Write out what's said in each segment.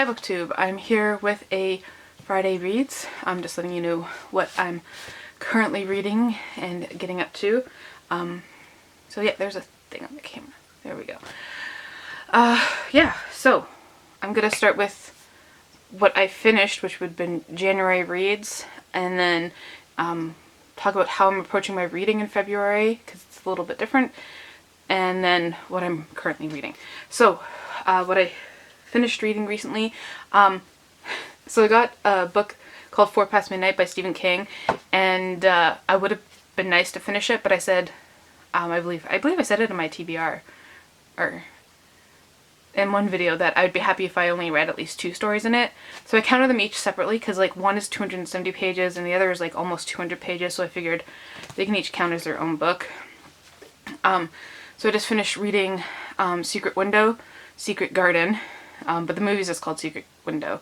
Hi Booktube, I'm here with a Friday Reads. I'm just letting you know what I'm currently reading and getting up to. So yeah, there's a thing on the camera. There we go. Yeah, so I'm gonna start with what I finished, which would have been January Reads, and then talk about how I'm approaching my reading in February, because it's a little bit different, and then what I'm currently reading. So, what I finished reading recently, so I got a book called 4 Past Midnight by Stephen King, and I would have been nice to finish it, but I said, I believe I said it in my TBR, or in one video, that I would be happy if I only read at least 2 stories in it. So I counted them each separately, because like one is 270 pages and the other is like almost 200 pages, so I figured they can each count as their own book. So I just finished reading Secret Window, Secret Garden, but the movie's just called Secret Window.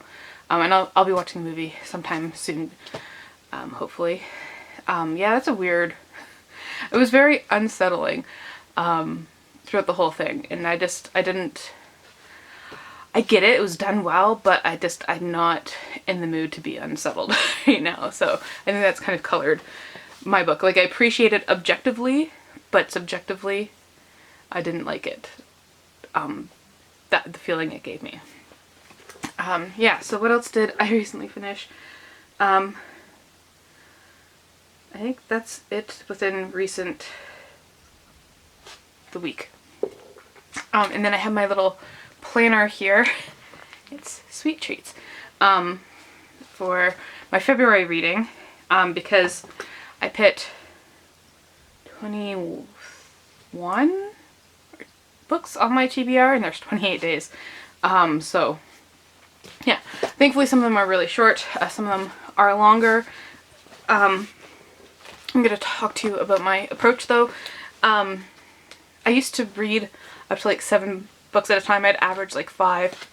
And I'll be watching the movie sometime soon, hopefully. Yeah, that's a weird... It was very unsettling throughout the whole thing, and I didn't... I get it, it was done well, but I'm not in the mood to be unsettled right now, so I think that's kind of colored my book. Like, I appreciate it objectively, but subjectively, I didn't like it. The feeling it gave me. Yeah, so what else did I recently finish? I think that's it within the week. And then I have my little planner here. It's sweet treats. For my February reading, because I put 21 books on my TBR and there's 28 days. So yeah, thankfully some of them are really short, some of them are longer. I'm going to talk to you about my approach though. I used to read up to like 7 books at a time. I'd average like 5.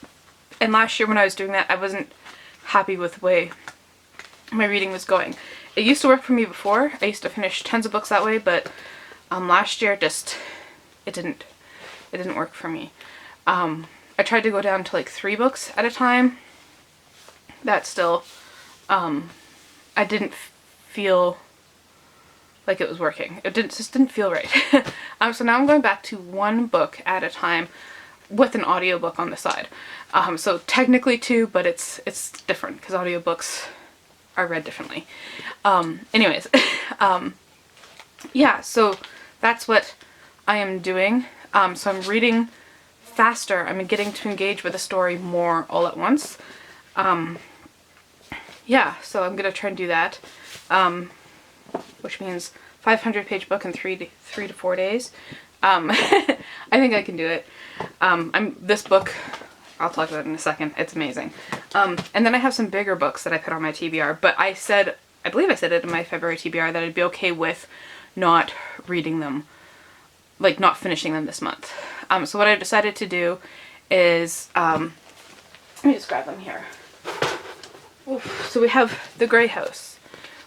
And last year when I was doing that, I wasn't happy with the way my reading was going. It used to work for me before. I used to finish tons of books that way, but last year it didn't work for me. I tried to go down to like 3 books at a time. That still, I didn't feel like it was working. It just didn't feel right. So now I'm going back to 1 book at a time with an audiobook on the side. So technically 2, but it's different because audiobooks are read differently. Anyways, yeah, so that's what I am doing. So I'm reading faster. I'm getting to engage with the story more all at once. Yeah, so I'm gonna try and do that. Which means 500-page book in 3 to 4 days. I think I can do it. This book, I'll talk about it in a second. It's amazing. And then I have some bigger books that I put on my TBR, but I believe I said it in my February TBR that I'd be okay with not reading them, like not finishing them this month. So what I decided to do is, let me just grab them here. Oof. So we have The Grey House,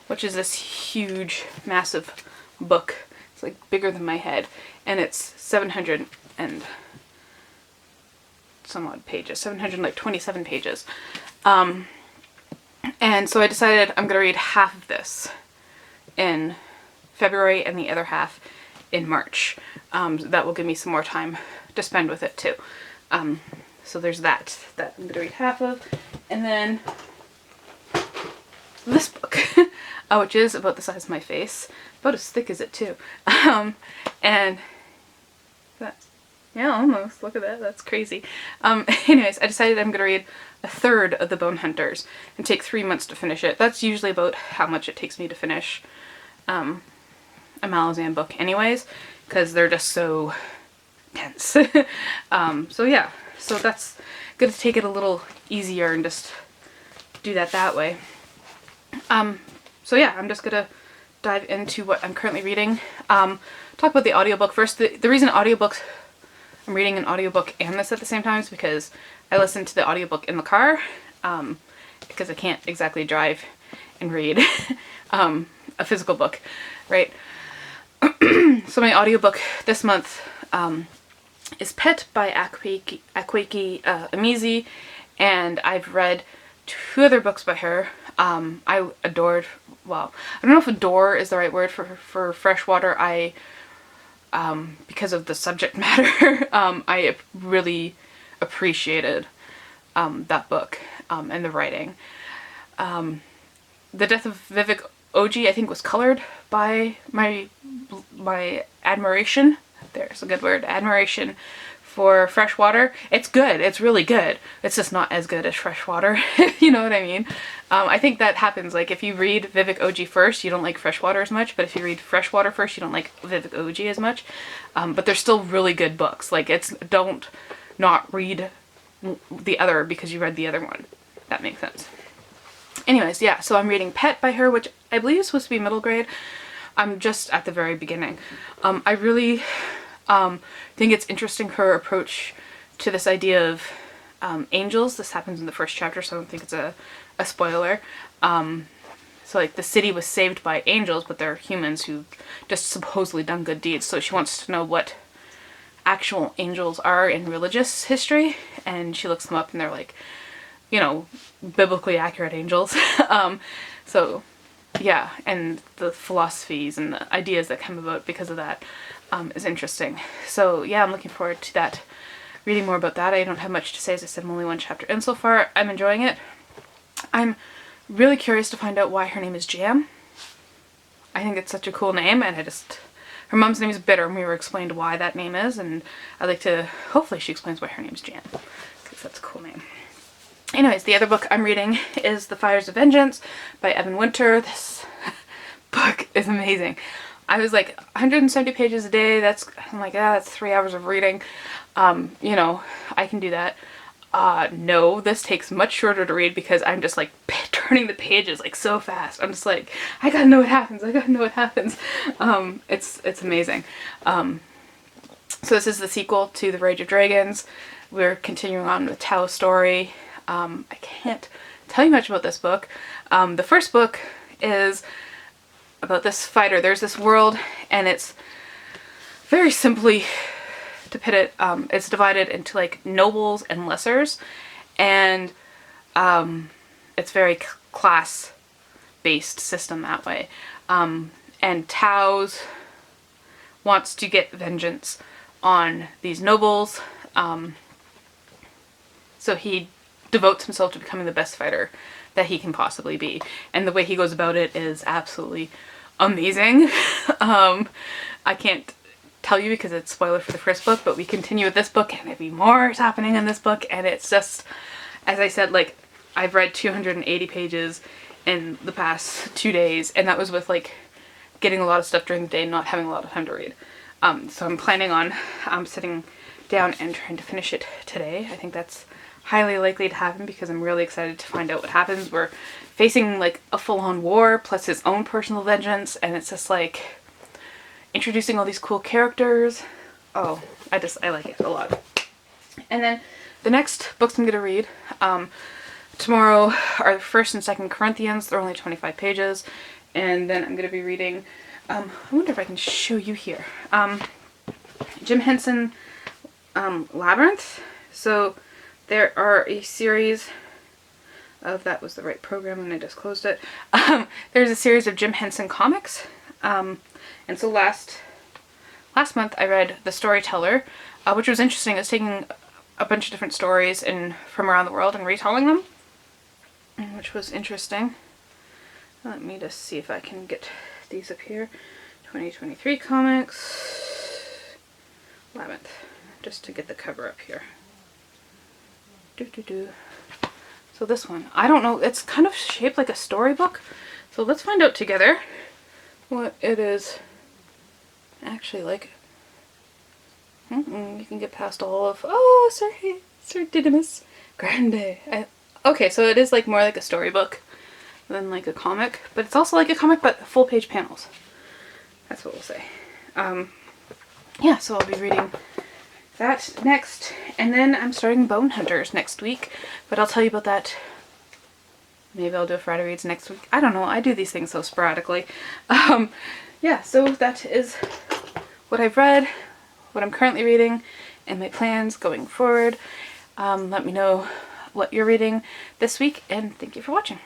which is this huge, massive book. It's like bigger than my head, and it's 700 and some odd pages, 727 pages. And so I decided I'm gonna read half of this in February and the other half in March. That will give me some more time to spend with it too. So there's that I'm gonna read half of, and then this book, which is about the size of my face, about as thick as it too. And that, yeah, almost, look at that, that's crazy. Anyways, I decided I'm gonna read a third of The Bone Hunters and take 3 months to finish it. That's usually about how much it takes me to finish a Malazan book anyways, because they're just so dense. So yeah, so that's gonna take it a little easier and just do that way. So yeah, I'm just gonna dive into what I'm currently reading. Talk about the audiobook first. The reason I'm reading an audiobook and this at the same time is because I listen to the audiobook in the car, because I can't exactly drive and read a physical book, right? So my audiobook this month is Pet by Akwaeke Emezi, and I've read 2 other books by her. I adored, well, I don't know if adore is the right word for Freshwater. Because of the subject matter, I really appreciated that book and the writing. The Death of Vivek Oji, I think, was colored by my admiration. There's a good word, admiration for Freshwater. It's good. It's really good. It's just not as good as Freshwater, if you know what I mean. I think that happens. Like, if you read Vivek Oji first, you don't like Freshwater as much, but if you read Freshwater first, you don't like Vivek Oji as much. But they're still really good books. Like, don't not read the other because you read the other one. That makes sense. Anyways, yeah, so I'm reading Pet by her, which I believe is supposed to be middle grade. I'm just at the very beginning. I really think it's interesting, her approach to this idea of angels. This happens in the first chapter, so I don't think it's a spoiler. So like, the city was saved by angels, but they're humans who just supposedly done good deeds. So she wants to know what actual angels are in religious history, and she looks them up, and they're like, you know, biblically accurate angels. So yeah, and the philosophies and the ideas that come about because of that is interesting. So yeah, I'm looking forward to that, reading more about that. I don't have much to say, as I said, I'm only 1 chapter in so far. I'm enjoying it. I'm really curious to find out why her name is Jam. I think it's such a cool name, and her mom's name is Bitter, and we were explained why that name is, and I'd like to, hopefully she explains why her name's Jam, because that's a cool name. Anyways, the other book I'm reading is The Fires of Vengeance by Evan Winter. This book is amazing. I was like, 170 pages a day, I'm like, that's 3 hours of reading. You know, I can do that. No, this takes much shorter to read because I'm just like turning the pages like so fast. I'm just like, I gotta know what happens. I gotta know what happens. It's amazing. So this is the sequel to The Rage of Dragons. We're continuing on with Tao's story. I can't tell you much about this book. The first book is about this fighter. There's this world, and it's very simply, to put it, it's divided into like nobles and lessers, and it's very class-based system that way. And Tao's wants to get vengeance on these nobles, so he devotes himself to becoming the best fighter that he can possibly be. And the way he goes about it is absolutely amazing. I can't tell you because it's spoiler for the first book, but we continue with this book, and maybe more is happening in this book, and it's just, as I said, like, I've read 280 pages in the past 2 days, and that was with like getting a lot of stuff during the day and not having a lot of time to read. So I'm planning on sitting down and trying to finish it today. I think that's highly likely to happen because I'm really excited to find out what happens. We're facing like a full-on war plus his own personal vengeance, and it's just like introducing all these cool characters. Oh, I like it a lot. And then the next books I'm gonna read tomorrow are 1st and 2nd Corinthians. They're only 25 pages, and then I'm gonna be reading, I wonder if I can show you here, Jim Henson, Labyrinth. So there are a series of, that was the right program and I just closed it. There's a series of Jim Henson comics. And so last month I read The Storyteller, which was interesting. It was taking a bunch of different stories from around the world and retelling them, which was interesting. Let me just see if I can get these up here. 2023 comics, Labyrinth, just to get the cover up here. So this one, I don't know, it's kind of shaped like a storybook. So let's find out together what it is actually like. You can get past all of, oh, Sir Didymus Grande. Okay, so it is like more like a storybook than like a comic, but it's also like a comic but full page panels. That's what we'll say. Yeah, so I'll be reading that next, and then I'm starting Bone Hunters next week, but I'll tell you about that. Maybe I'll do a Friday reads next week. I don't know, I do these things so sporadically. Yeah, so that is what I've read, what I'm currently reading, and my plans going forward. Let me know what you're reading this week, and thank you for watching.